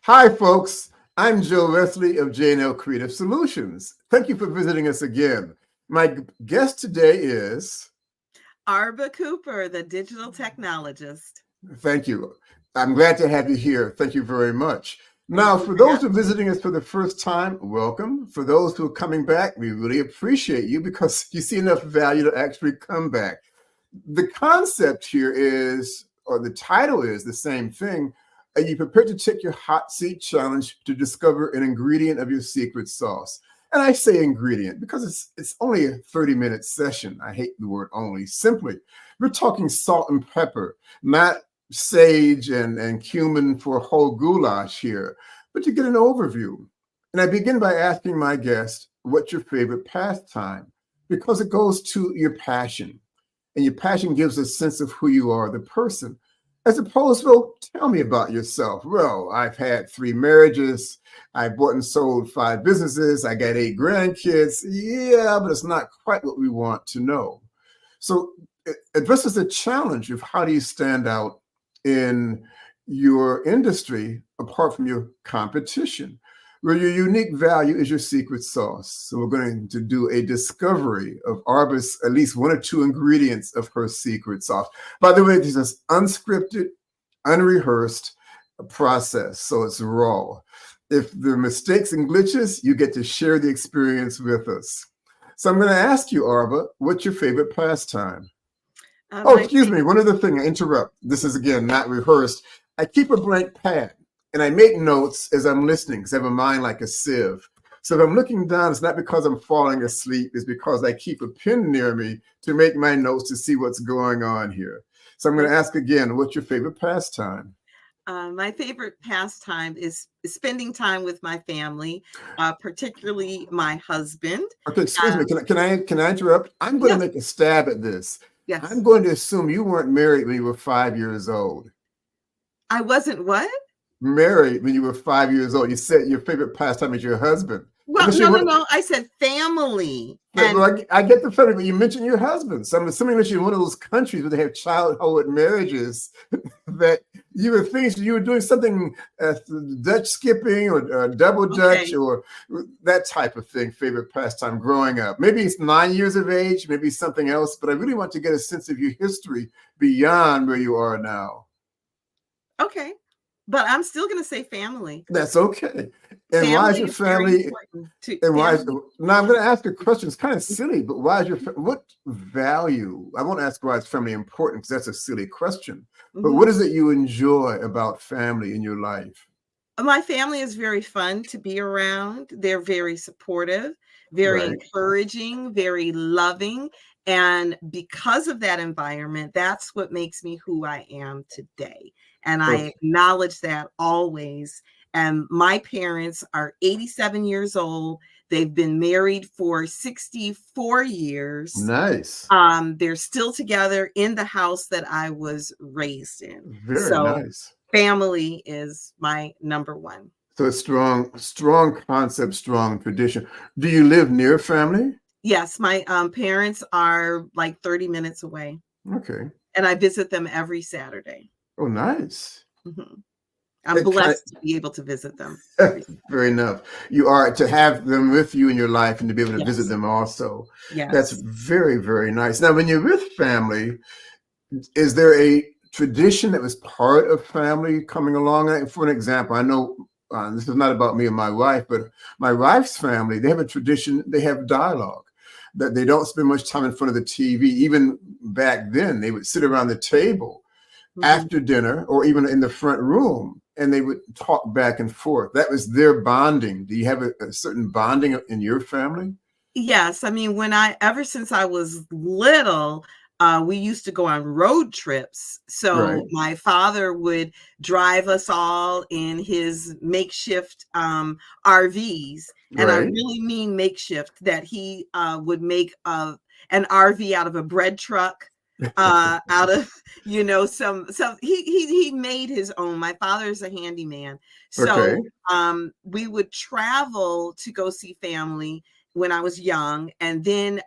Hi, folks. I'm Joe Wesley of J&L Creative Solutions. Thank you for visiting us again. My guest today is... Arba Cooper, the digital technologist. Thank you. I'm glad to have you here. Thank you very much. Now, for For those who having are visiting us for the first time, welcome. For those who are coming back, we really appreciate you because you see enough value to actually come back. The concept here is, or the title is the same thing. Are you prepared to take your hot seat challenge to discover an ingredient of your secret sauce? And I say ingredient because it's only a 30-minute session. I hate the word only. Simply, we're talking salt and pepper, not sage and cumin for a whole goulash here, but to get an overview. And I begin by asking my guest, what's your favorite pastime? Because it goes to your passion. And your passion gives a sense of who you are, the person. As opposed to, well, tell me about yourself. Well, I've had 3 marriages. I bought and sold 5 businesses. I got 8 grandkids. Yeah, but it's not quite what we want to know. So it addresses the challenge of how do you stand out in your industry apart from your competition, where your unique value is your secret sauce. So we're going to do a discovery of Arba's at least 1 or 2 ingredients of her secret sauce. By the way, this is unscripted, unrehearsed process, so it's raw. If there are mistakes and glitches, you get to share the experience with us. So I'm going to ask you, Arba, what's your favorite pastime? Excuse me, one other thing, I interrupt. This is, again, not rehearsed. I keep a blank pad. And I make notes as I'm listening because I have a mind like a sieve. So if I'm looking down, it's not because I'm falling asleep. It's because I keep a pen near me to make my notes to see what's going on here. So I'm going to ask again, what's your favorite pastime? My favorite pastime is spending time with my family, particularly my husband. Okay, excuse me. Can I interrupt? I'm going to make a stab at this. Yes. I'm going to assume you weren't married when you were 5 years old. I wasn't what? Married when you were 5 years old. You said your favorite pastime is your husband. Well, no. I said family. Well, I get the family, but you mentioned your husband. So I'm assuming that you're in one of those countries where they have childhood marriages that you were thinking you were doing something Dutch skipping or double Dutch or that type of thing, favorite pastime growing up. Maybe it's 9 years of age, maybe something else, but I really want to get a sense of your history beyond where you are now. Okay. But I'm still going to say family. That's okay. And why is your family? And why? Now I'm going to ask a question. It's kind of silly, but why is what value? I won't ask why is family important because that's a silly question. But what is it you enjoy about family in your life? My family is very fun to be around. They're very supportive, very encouraging, very loving. And because of that environment, that's what makes me who I am today. And I acknowledge that always. And my parents are 87 years old. They've been married for 64 years. Nice. They're still together in the house that I was raised in. Very nice. Family is my number one. So it's strong concept, strong tradition. Do you live near family? Yes, my parents are like 30 minutes away. Okay. And I visit them every Saturday. Oh, nice. I'm blessed to be able to visit them. Fair enough. You are to have them with you in your life and to be able to visit them also. Yes. That's very, very nice. Now, when you're with family, is there a tradition that was part of family coming along? For an example, I know this is not about me and my wife, but my wife's family, they have a tradition, they have dialogue. That they don't spend much time in front of the TV. Even back then, they would sit around the table after dinner or even in the front room, and they would talk back and forth. That was their bonding. Do you have a certain bonding in your family? Yes. I mean, ever since I was little, we used to go on road trips. So my father would drive us all in his makeshift RVs. And I really mean makeshift, that he would make an RV out of a bread truck, out of, he made his own. My father is a handyman. So we would travel to go see family when I was young, and then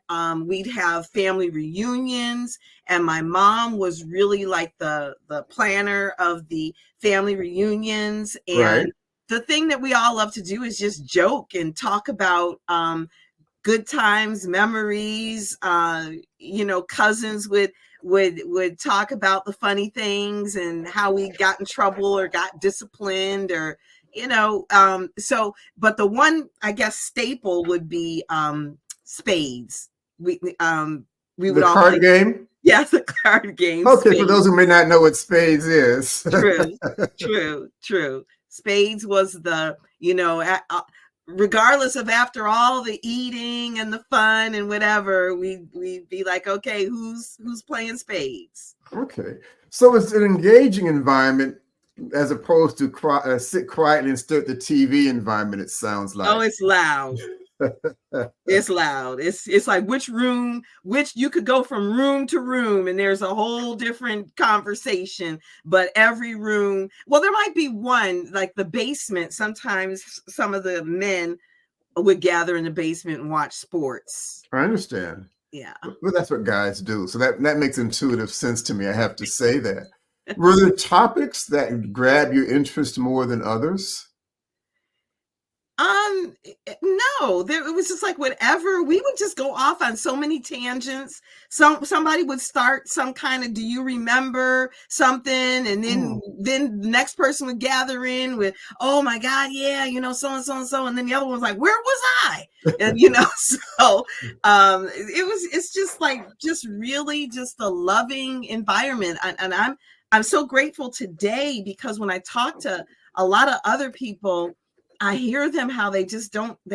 we'd have family reunions, and my mom was really like the planner of the family reunions, and the thing that we all love to do is just joke and talk about good times, memories. Cousins would talk about the funny things and how we got in trouble or got disciplined, or but the one, I guess, staple would be spades. We would The all play. card game? Yes, the card game. Okay, Spades. for those who may not know what spades is. True. Spades was the, regardless of, after all the eating and the fun and whatever, we'd be like, okay, who's playing spades? Okay. So it's an engaging environment as opposed to sit quietly and stare at the TV environment, it sounds like. Oh, it's loud. It's loud. It's like which you could go from room to room and there's a whole different conversation, but every room, well, there might be one, like the basement. Sometimes some of the men would gather in the basement and watch sports. I understand. Yeah. Well, that's what guys do. So that makes intuitive sense to me. I have to say that. Were there topics that grab your interest more than others? No, it was just like whatever. We would just go off on so many tangents. Somebody would start some kind of, do you remember something? And then the next person would gather in with, oh my God, yeah, so and so and so. And then the other one's like, where was I? And so it's just really just a loving environment. And I'm so grateful today, because when I talk to a lot of other people, I hear them how they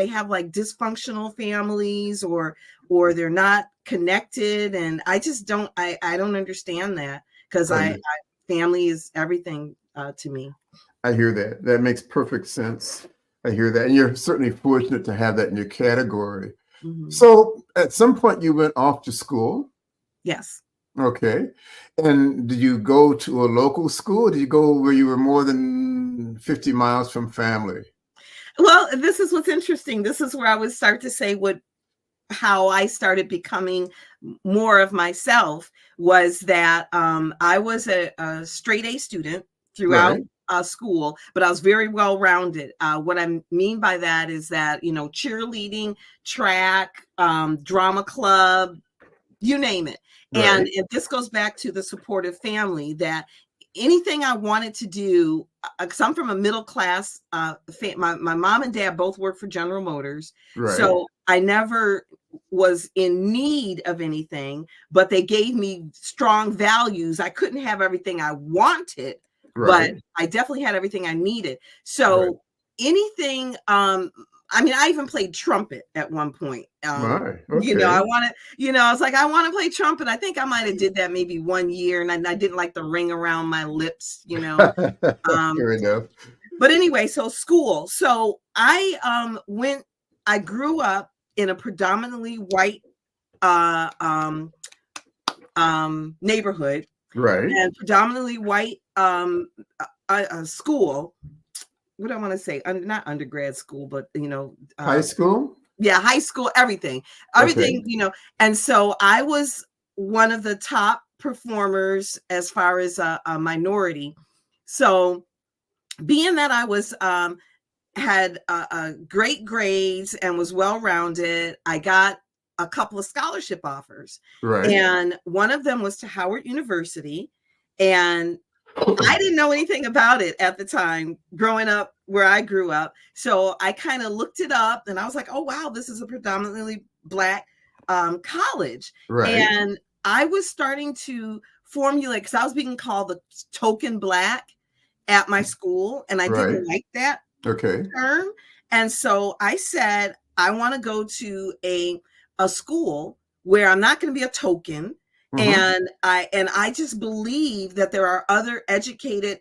have like dysfunctional families, or they're not connected. And I just don't understand that, because family is everything to me. I hear that. That makes perfect sense. I hear that. And you're certainly fortunate to have that in your category. Mm-hmm. So at some point you went off to school? Yes. Okay. And did you go to a local school? Or did you go where you were more than 50 miles from family? Well, this is what's interesting. This is where I would start to say how I started becoming more of myself, was that I was a straight A student throughout school, but I was very well-rounded. What I mean by that is that, cheerleading, track, drama club, you name it. Right. And this goes back to the supportive family, that anything I wanted to do, because I'm from a middle class, my mom and dad both work for General Motors. Right. So I never was in need of anything, but they gave me strong values. I couldn't have everything I wanted, but I definitely had everything I needed. So anything, I even played trumpet at one point. I was like, I want to play trumpet. I think I might have did that maybe 1 year, and I didn't like the ring around my lips, Fair enough. But anyway, so school. So I grew up in a predominantly white neighborhood, and predominantly white school. What do I want to say? Not undergrad school, but high school. Yeah, high school, everything, And so I was one of the top performers as far as a minority. So being that I was had great grades and was well-rounded, I got a couple of scholarship offers. Right. And one of them was to Howard University, and I didn't know anything about it at the time, growing up where I grew up. So I kind of looked it up, and I was like, oh, wow, this is a predominantly Black college. Right. And I was starting to formulate, because I was being called the token Black at my school, and I didn't like that term. And so I said, I want to go to a school where I'm not going to be a token. Mm-hmm. And I just believe that there are other educated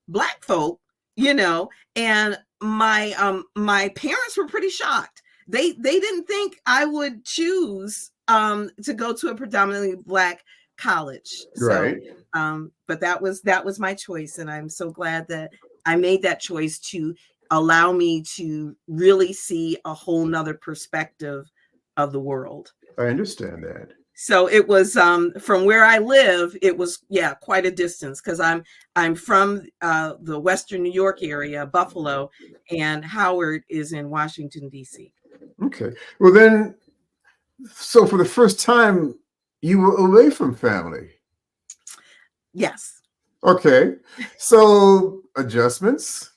Black folk, and my parents were pretty shocked. They didn't think I would choose to go to a predominantly Black college. Right. So, but that was my choice, and I'm so glad that I made that choice to allow me to really see a whole nother perspective of the world. I understand that. So it was from where I live, it was quite a distance because I'm from the Western New York area, Buffalo, and Howard is in Washington D.C. Okay. Well, then, so for the first time, you were away from family. Yes. Okay. So adjustments.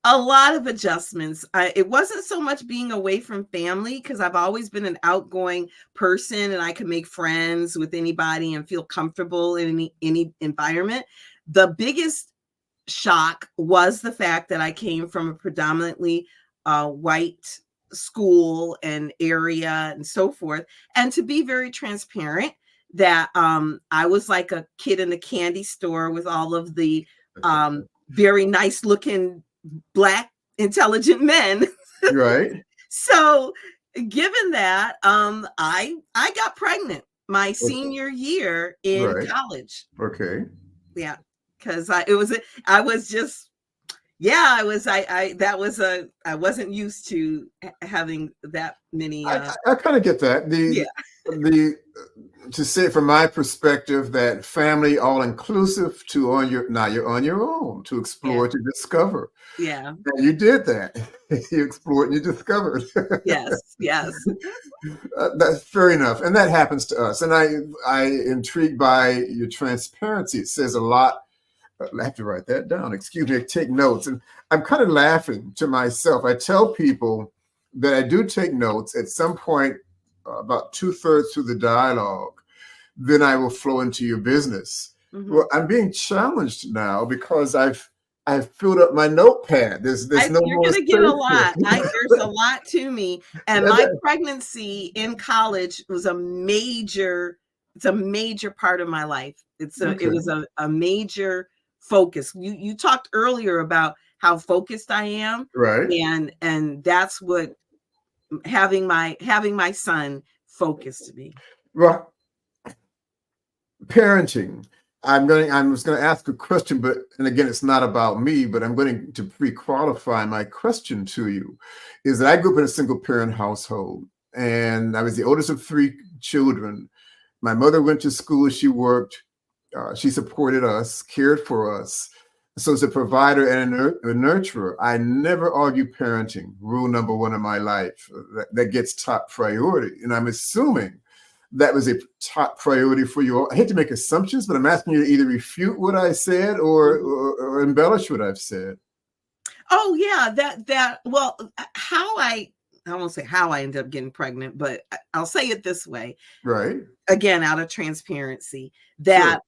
A lot of adjustments. It wasn't so much being away from family because I've always been an outgoing person and I can make friends with anybody and feel comfortable in any environment. The biggest shock was the fact that I came from a predominantly white school and area and so forth. And to be very transparent, that I was like a kid in a candy store with all of the very nice looking Black intelligent men. Right. So given that, I got pregnant my senior year in Right. college. Okay. Yeah, because I was just I wasn't used to having that many I kind of get that. yeah, The to say it from my perspective that family all inclusive to on your now you're on your own to yeah, explore to discover. yeah, And you did that. You explored and you discovered. yes. That's fair enough, and that happens to us. And I intrigued by your transparency. It says a lot. I have to write that down. Excuse me. I take notes, and I'm kind of laughing to myself. I tell people that I do take notes at some point, about 2/3 through the dialogue. Then I will flow into your business. Hmm. Well, I'm being challenged now because I've filled up my notepad. There's no You're more gonna get a space lot. here. There's a lot to me, and my pregnancy in college was a major. It's a major part of my life. It Okay. was a major focus. You talked earlier about how focused I am, Right. and that's what having my son focused me. Well, parenting. I was going to ask a question, but and again, it's not about me, but I'm going to pre-qualify my question to you. Is that I grew up in a single parent household, and I was the oldest of three children. My mother went to school, she worked, she supported us, cared for us. So as a provider and a nurturer, I never argue parenting. Rule number one in my life, that gets top priority. And I'm assuming that was a top priority for you all. I hate to make assumptions, but I'm asking you to either refute what I said Mhm. or embellish what I've said. Oh yeah, that well, I won't say how I ended up getting pregnant, but I'll say it this way. Right? Again, out of transparency, Sure. that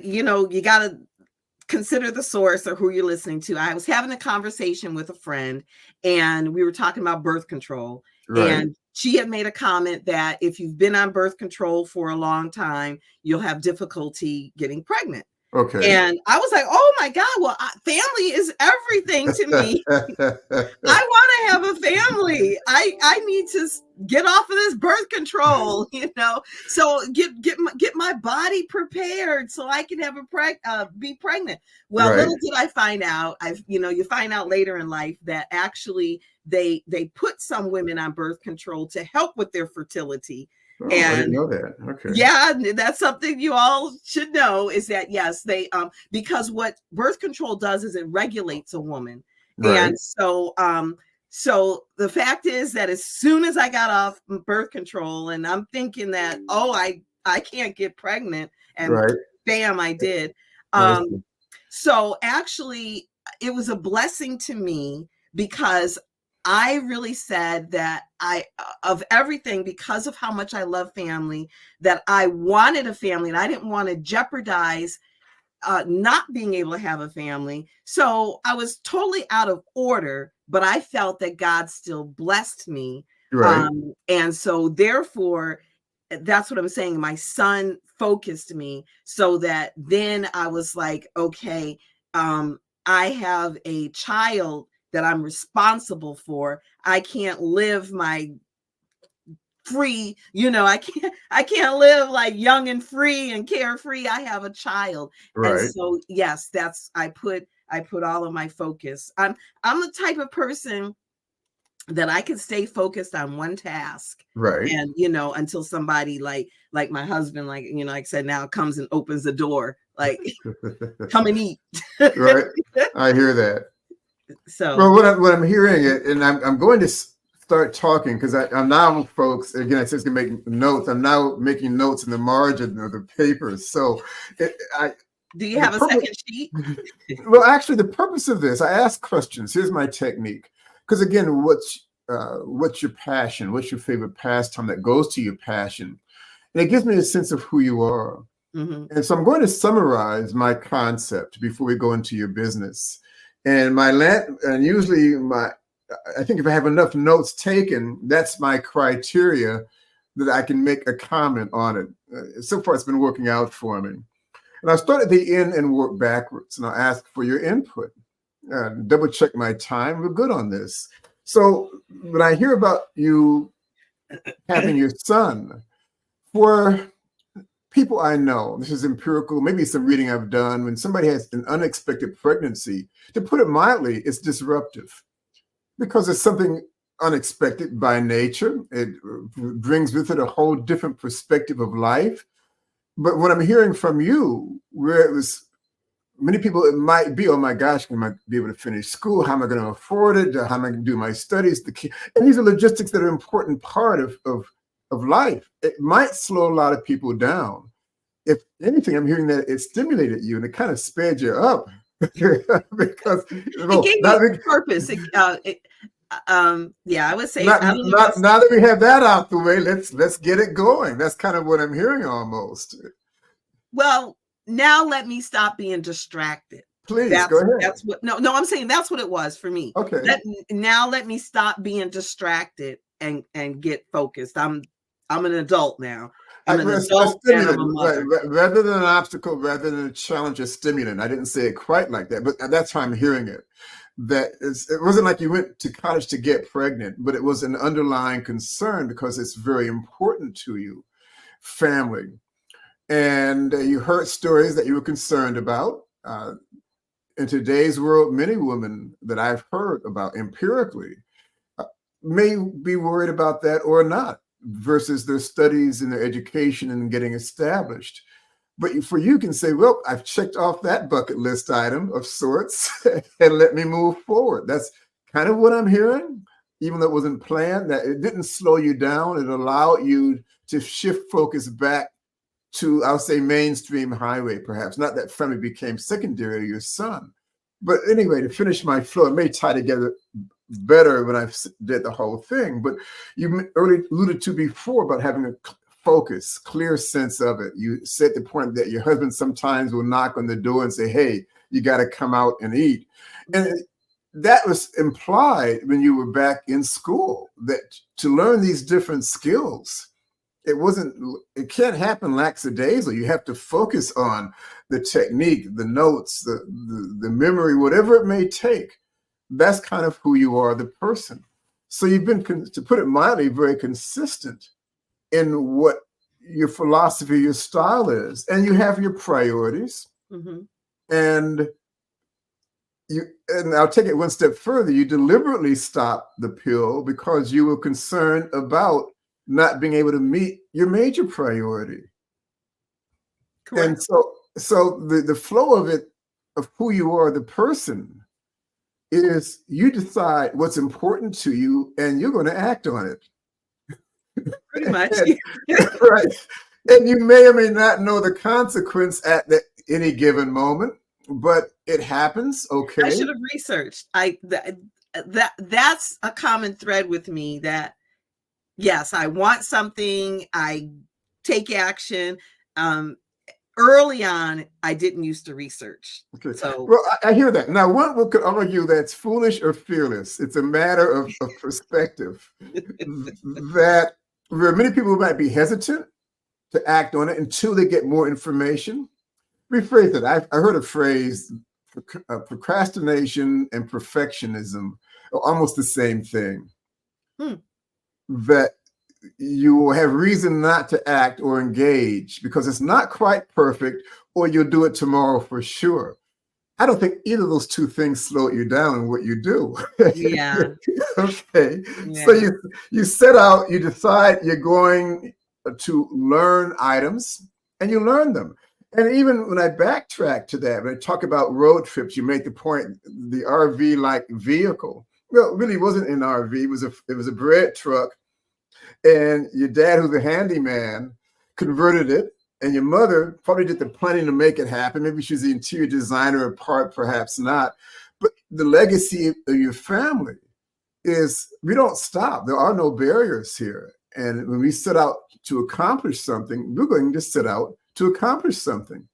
you got to consider the source or who you're listening to. I was having a conversation with a friend and we were talking about birth control. Right. And she had made a comment that if you've been on birth control for a long time, you'll have difficulty getting pregnant. Okay. And I was like, oh my God, well, family is everything to me. I want to have a family. I need to get off of this birth control, So get my body prepared so I can have be pregnant. Well, Right. little did I find out. You find out later in life that actually they put some women on birth control to help with their fertility. Oh, I didn't And know that. Okay. yeah, that's something you all should know is that yes, they because what birth control does is it regulates a woman. Right. And so the fact is that as soon as I got off birth control and I'm thinking that I can't get pregnant and Right. bam I did. I Um see. so actually it was a blessing to me because I really said that of everything, because of how much I love family, that I wanted a family and I didn't want to jeopardize not being able to have a family. So I was totally out of order, but I felt that God still blessed me. Right. And so therefore, that's what I'm saying. My son focused me so that then I was like, okay, I have a child that I'm responsible for. I can't live my free, I can't live like young and free and carefree. I have a child. And Right. so yes, I put all of my focus. I'm the type of person that I could stay focused on one task, Right. and, until somebody like my husband, like, like I said, now comes and opens the door, like, come and eat. Right. I hear that. So, Well, what I'm hearing it, and I'm going to start talking because I'm now, folks. Again, I said it's gonna make notes. I'm now making notes in the margin of the papers. So, do you the have a purpose. second sheet? Well, actually, the purpose of this, I ask questions. Here's my technique. Because again, what's your passion? What's your favorite pastime that goes to your passion? And it gives me a sense of who you are. Mm-hmm. And so I'm going to summarize my concept before we go into your business. And usually I think if I have enough notes taken, that's my criteria that I can make a comment on it. So far, it's been working out for me. And I'll start at the end and work backwards, and I'll ask for your input. Double check my time. We're good on this. So when I hear about you having your son, for people I know, this is empirical, maybe some reading I've done, when somebody has an unexpected pregnancy, to put it mildly, it's disruptive because it's something unexpected by nature. It brings with it a whole different perspective of life. But what I'm hearing from you, where it was many people, it might be, oh my gosh, am I be able to finish school? How am I going to afford it? How am I going to do my studies? And these are logistics that are an important part of life. It might slow a lot of people down. If anything, I'm hearing that it stimulated you and it kind of sped you up because It gave me purpose. Yeah, I would say now that we have that out the way, let's get it going. That's kind of what I'm hearing almost. Well, now let me stop being distracted. Please go ahead. That's what. No, I'm saying that's what it was for me. Okay. Now let me stop being distracted and get focused. I'm an adult now. I'm an adult and I'm a mother. Rather than an obstacle, rather than a challenge, a stimulant. I didn't say it quite like that, but that's how I'm hearing it. It wasn't like you went to college to get pregnant, but it was an underlying concern because it's very important to you, family. And you heard stories that you were concerned about. In today's world, many women that I've heard about empirically may be worried about that or not versus their studies and their education and getting established. But for you can say, well, I've checked off that bucket list item of sorts and let me move forward. That's kind of what I'm hearing, even though it wasn't planned, that it didn't slow you down. It allowed you to shift focus back to, I'll say, mainstream highway, perhaps. Not that family became secondary to your son. But anyway, to finish my flow, it may tie together better when I did the whole thing. But you earlier alluded to before about having a focus, clear sense of it. You said the point that your husband sometimes will knock on the door and say, hey, you got to come out and eat. And that was implied when you were back in school, that to learn these different skills, it can't happen lackadaisically. You have to focus on the technique, the notes, the memory, whatever it may take. That's kind of who you are, the person. So you've been, to put it mildly, very consistent in what your philosophy, your style is. And you have your priorities. Mm-hmm. And I'll take it one step further. You deliberately stopped the pill because you were concerned about not being able to meet your major priority. Correct. And so the flow of it, of who you are, the person, is you decide what's important to you and you're going to act on it. Pretty much. Right. And you may or may not know the consequence at any given moment, but it happens. Okay. I should have researched. That's a common thread with me, that yes, I want something, I take action. Early on, I didn't used to research. Okay. So, well, I hear that. Now, one could argue that's foolish or fearless. It's a matter of perspective. That where many people might be hesitant to act on it until they get more information. Rephrase it. I heard a phrase, procrastination and perfectionism are almost the same thing. That you will have reason not to act or engage because it's not quite perfect, or you'll do it tomorrow for sure. I don't think either of those two things slow you down in what you do. Yeah. Okay. So Yeah. you set out, you decide you're going to learn items and you learn them. And even when I backtrack to that, when I talk about road trips, you make the point, the RV like vehicle. Well, it really wasn't an RV, it was a bread truck. And your dad, who's a handyman, converted it. And your mother probably did the planning to make it happen. Maybe she's the interior designer of part, perhaps not. But the legacy of your family is we don't stop. There are no barriers here. And when we set out to accomplish something, we're going to set out to accomplish something.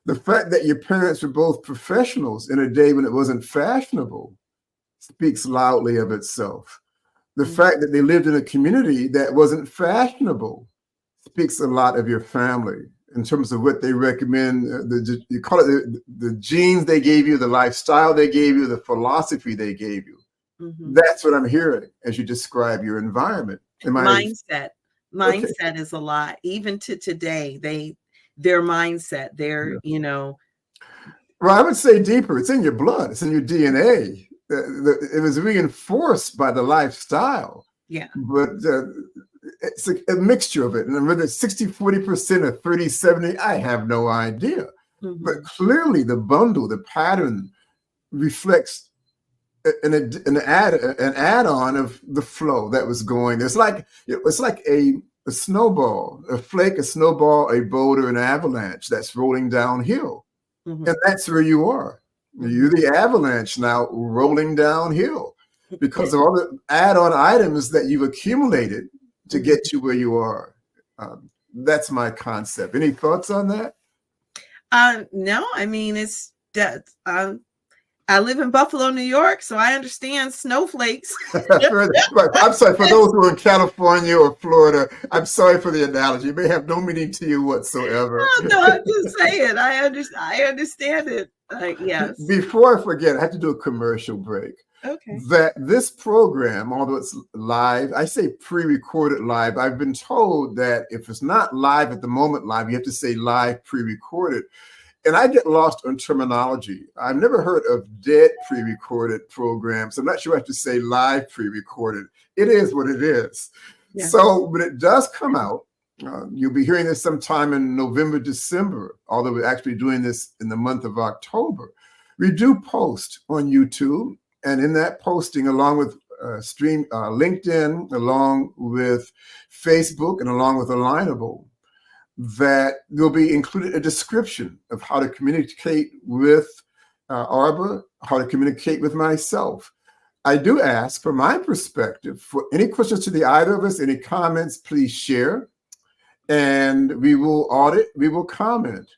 The fact that your parents were both professionals in a day when it wasn't fashionable speaks loudly of itself. The fact that they lived in a community that wasn't fashionable speaks a lot of your family in terms of what they recommend. You call it the genes they gave you, the lifestyle they gave you, the philosophy they gave you. That's what I'm hearing as you describe your environment. Mindset. Okay. Mindset is a lot. Even to today, their mindset, their, Well, I would say deeper. It's in your blood. It's in your DNA. It was reinforced by the lifestyle. Yeah. But it's a mixture of it. And whether it's 60-40% or 30-70, I have no idea. But clearly the bundle, the pattern reflects an add-on of the flow that was going. It's like a snowball, a flake, a snowball, a boulder, an avalanche that's rolling downhill. And that's where you are. You're the avalanche now rolling downhill because of all the add-on items that you've accumulated to get you where you are. That's my concept. Any thoughts on that? No, I mean, it's that I live in Buffalo, New York, so I understand snowflakes. I'm sorry for those who are in California or Florida. I'm sorry for the analogy. It may have no meaning to you whatsoever. No, I'm just saying. I understand it. Yes. Before I forget, I have to do a commercial break. Okay. That this program, although it's live, I say pre-recorded live. I've been told that if it's not live at the moment live, you have to say live pre-recorded. And I get lost on terminology. I've never heard of dead pre-recorded programs. I'm not sure I have to say live pre-recorded. It is what it is. Yeah. So when it does come out, you'll be hearing this sometime in November, December, although we're actually doing this in the month of October. We do post on YouTube. And in that posting, along with LinkedIn, along with Facebook, and along with Alignable, that there'll be included a description of how to communicate with Arba, how to communicate with myself. I do ask, from my perspective, for any questions to the either of us, any comments, please share. And we will audit, we will comment.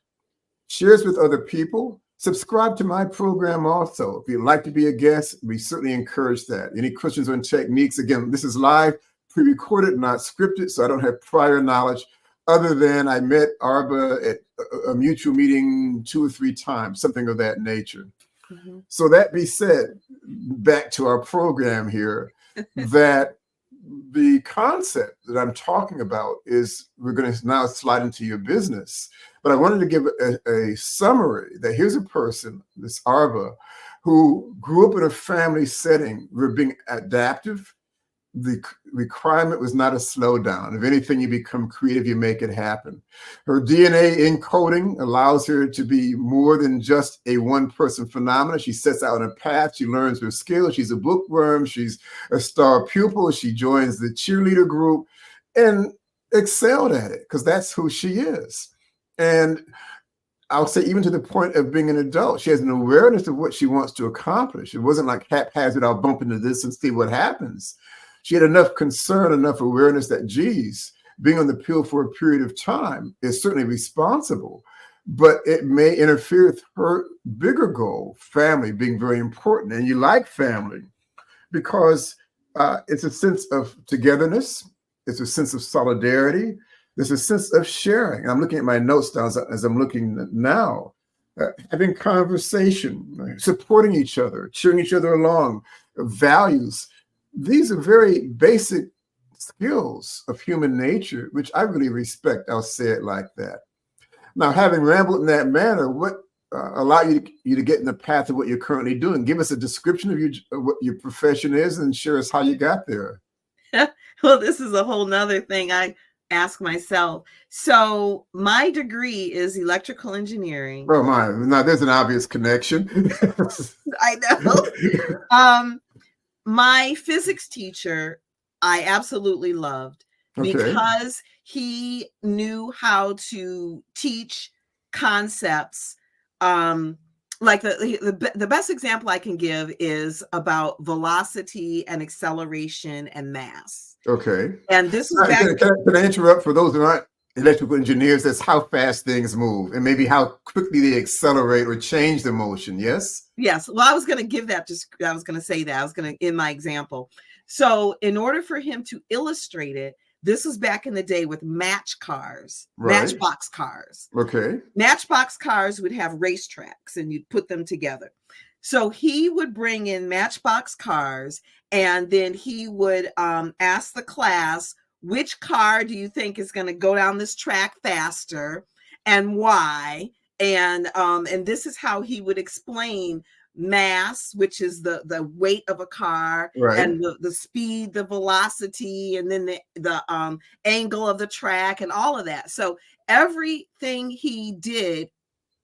Shares with other people. Subscribe to my program also. If you'd like to be a guest, we certainly encourage that. Any questions on techniques? Again, this is live, pre-recorded, not scripted, so I don't have prior knowledge other than I met Arba at a mutual meeting 2 or 3 times, something of that nature. So that being said, back to our program here, that the concept that I'm talking about is we're going to now slide into your business. But I wanted to give a summary that here's a person, this Arba, who grew up in a family setting where being adaptive, the requirement was not a slowdown. If anything, you become creative, you make it happen. Her DNA encoding allows her to be more than just a one-person phenomenon. She sets out on a path. She learns her skills. She's a bookworm. She's a star pupil. She joins the cheerleader group and excelled at it because that's who she is. And I'll say even to the point of being an adult, she has an awareness of what she wants to accomplish. It wasn't like haphazard, I'll bump into this and see what happens. She had enough concern, enough awareness that, geez, being on the pill for a period of time is certainly responsible, but it may interfere with her bigger goal, family being very important. And you like family because it's a sense of togetherness. It's a sense of solidarity. There's a sense of sharing. I'm looking at my notes down as I'm looking now, having conversation, supporting each other, cheering each other along, values. These are very basic skills of human nature, which I really respect. I'll say it like that. Now, having rambled in that manner, what allow you to get in the path of what you're currently doing. Give us a description of what your profession is, and share us how you got there. Well, this is a whole nother thing I ask myself. So my degree is electrical engineering. Oh my! Now there's an obvious connection. I know. My physics teacher, I absolutely loved Okay. because he knew how to teach concepts. Like the best example I can give is about velocity and acceleration and mass. Okay. And this was back. Can I interrupt for those who aren't electrical engineers? That's how fast things move and maybe how quickly they accelerate or change the motion. Yes. Yes. Well, I was going to give that. I was going to say that. I was going to in my example. So, in order for him to illustrate it, this was back in the day with matchbox cars. Okay. Matchbox cars would have racetracks, and you'd put them together. So he would bring in matchbox cars, and then he would ask the class, which car do you think is going to go down this track faster, and why? And this is how he would explain mass, which is the weight of a car, right, and the speed, the velocity, and then the angle of the track, and all of that. So everything he did,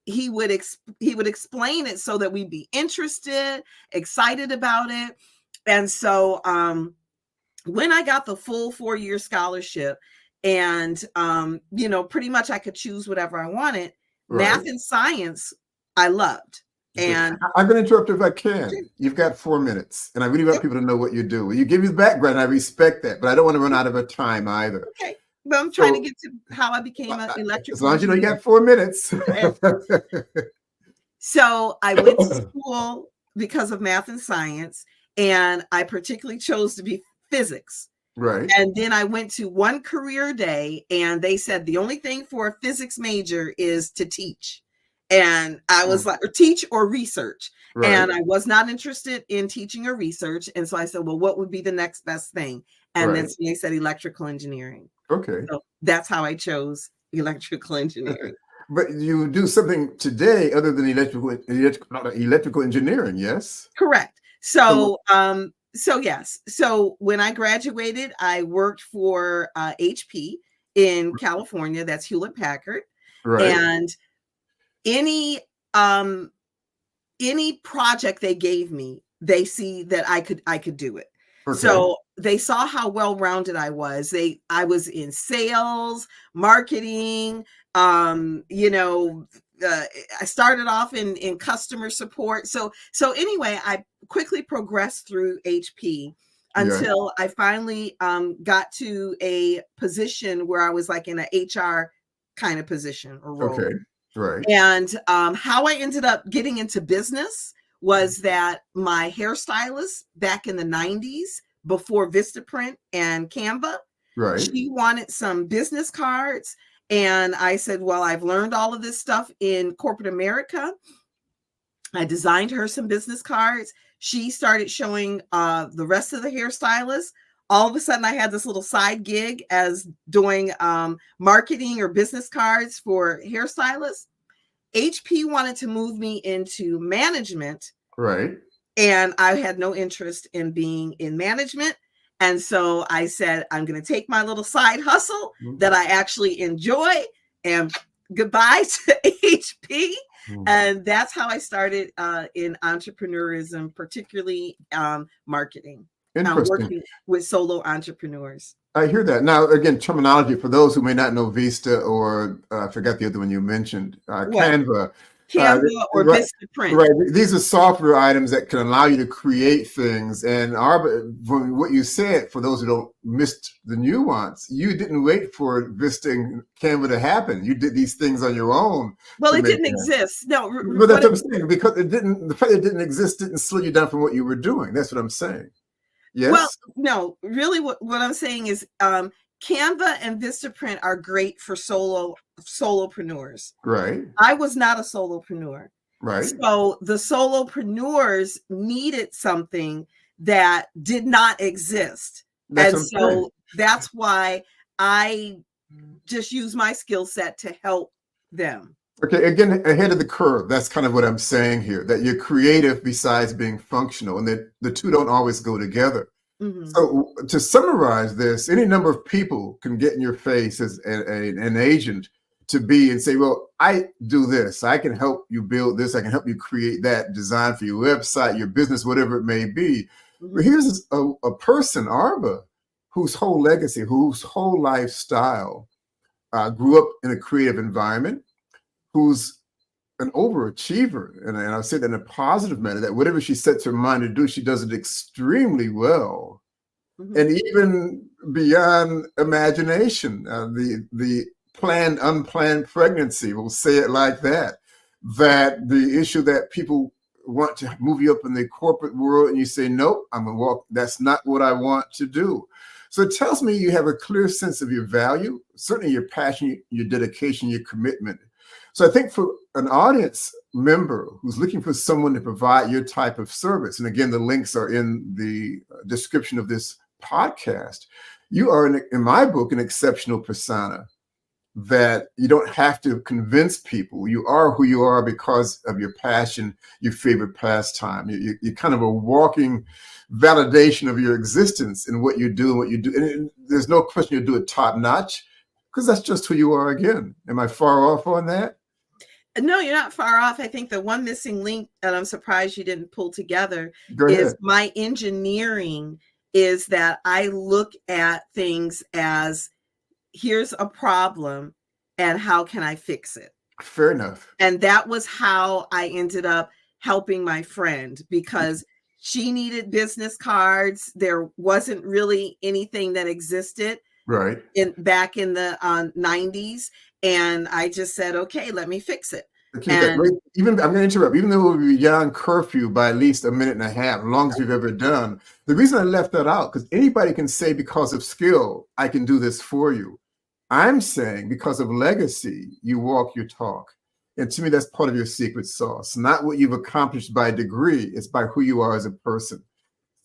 he would explain it so that we'd be interested, excited about it. And so when I got the full 4-year scholarship, and pretty much I could choose whatever I wanted, math and science I loved. And I'm going to interrupt if I can. You've got 4 minutes, and I really want people to know what you do. You give me the background, I respect that, but I don't want to run out of our time either. Okay. But I'm trying to get to how I became an electrical. As long as you know you got 4 minutes. So I went to school because of math and science, and I particularly chose to be physics. Right. And then I went to one career day, and they said the only thing for a physics major is to teach. And I was like, or teach or research. Right. And I was not interested in teaching or research. And so I said, well, what would be the next best thing? And that's when they said electrical engineering. Okay. So that's how I chose electrical engineering. But you do something today other than electrical engineering, yes? Correct. So yes. So when I graduated, I worked for HP in California. That's Hewlett Packard. Right. And any project they gave me, they see that I could do it. Okay. So they saw how well-rounded I was. I was in sales, marketing, I started off in customer support. So anyway, I quickly progressed through HP until I finally got to a position where I was like in an HR kind of position or role. Okay. Right. And how I ended up getting into business was that my hairstylist back in the 90s, before Vistaprint and Canva, she wanted some business cards. And I said, well, I've learned all of this stuff in corporate America. I designed her some business cards. She started showing the rest of the hairstylists. All of a sudden, I had this little side gig as doing marketing or business cards for hairstylists. HP wanted to move me into management. Right. And I had no interest in being in management. And so I said, I'm going to take my little side hustle that I actually enjoy, and goodbye to HP. And that's how I started in entrepreneurism, particularly marketing. Working with solo entrepreneurs. I hear that. Now, again, terminology for those who may not know Vista or I forgot the other one you mentioned, Canva. Canva or Vistaprint. Right. These are software items that can allow you to create things. And Arba, from what you said, for those who don't missed the nuance, you didn't wait for Vista and Canva to happen. You did these things on your own. Well, it didn't exist. No, but that's what I'm saying, because the fact it didn't exist didn't slow you down from what you were doing. That's what I'm saying. Yes. Well, no, really what I'm saying is Canva and Vistaprint are great for solopreneurs. Right. I was not a solopreneur. Right. So the solopreneurs needed something that did not exist. That's why I just use my skill set to help them. Okay, again, ahead of the curve. That's kind of what I'm saying here, that you're creative besides being functional, and that the two don't always go together. Mhm. So to summarize this, any number of people can get in your face as an agent to be and say, well, I do this. I can help you build this. I can help you create that, design for your website, your business, whatever it may be. But Mhm. here's a person, Arba, whose whole legacy, whose whole lifestyle grew up in a creative environment, who's an overachiever. And I say that in a positive manner, that whatever she sets her mind to do, she does it extremely well Mhm. and even beyond imagination. The planned, unplanned pregnancy, we'll say it like that. That the issue that people want to move you up in the corporate world, and you say, nope, I'm gonna walk. That's not what I want to do. So it tells me you have a clear sense of your value, certainly your passion, your dedication, your commitment. So I think for an audience member who's looking for someone to provide your type of service, and again, the links are in the description of this podcast, you are, in my book, an exceptional persona that you don't have to convince people. You are who you are because of your passion, your favorite pastime. You're kind of a walking validation of your existence and what you do and what you do. And there's no question you do it top notch because that's just who you are again. Am I far off on that? No, you're not far off. I think the one missing link that I'm surprised you didn't pull together Go is ahead. my engineering is that I look at things as here's a problem and how can I fix it? Fair enough. And that was how I ended up helping my friend because she needed business cards. There wasn't really anything that existed Right. in back in the 90s. And I just said, okay, let me fix it. Okay, that And great. Even I'm going to interrupt. Even though we're beyond curfew by at least a minute and a half, longest we've ever done. The reason I left that out because anybody can say because of skill, I can do this for you. I'm saying because of legacy, you walk your talk, and to me, that's part of your secret sauce. Not what you've accomplished by degree; it's by who you are as a person.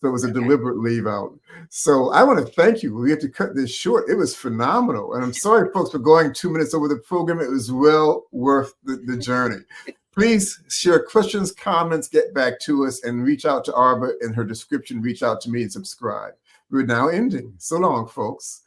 So it was a okay. deliberate leave out. So I want to thank you. We had to cut this short. It was phenomenal. And I'm sorry, folks, for going 2 minutes over the program. It was well worth the journey. Please share questions, comments, get back to us, and reach out to Arba in her description. Reach out to me and subscribe. We're now ending. So long, folks.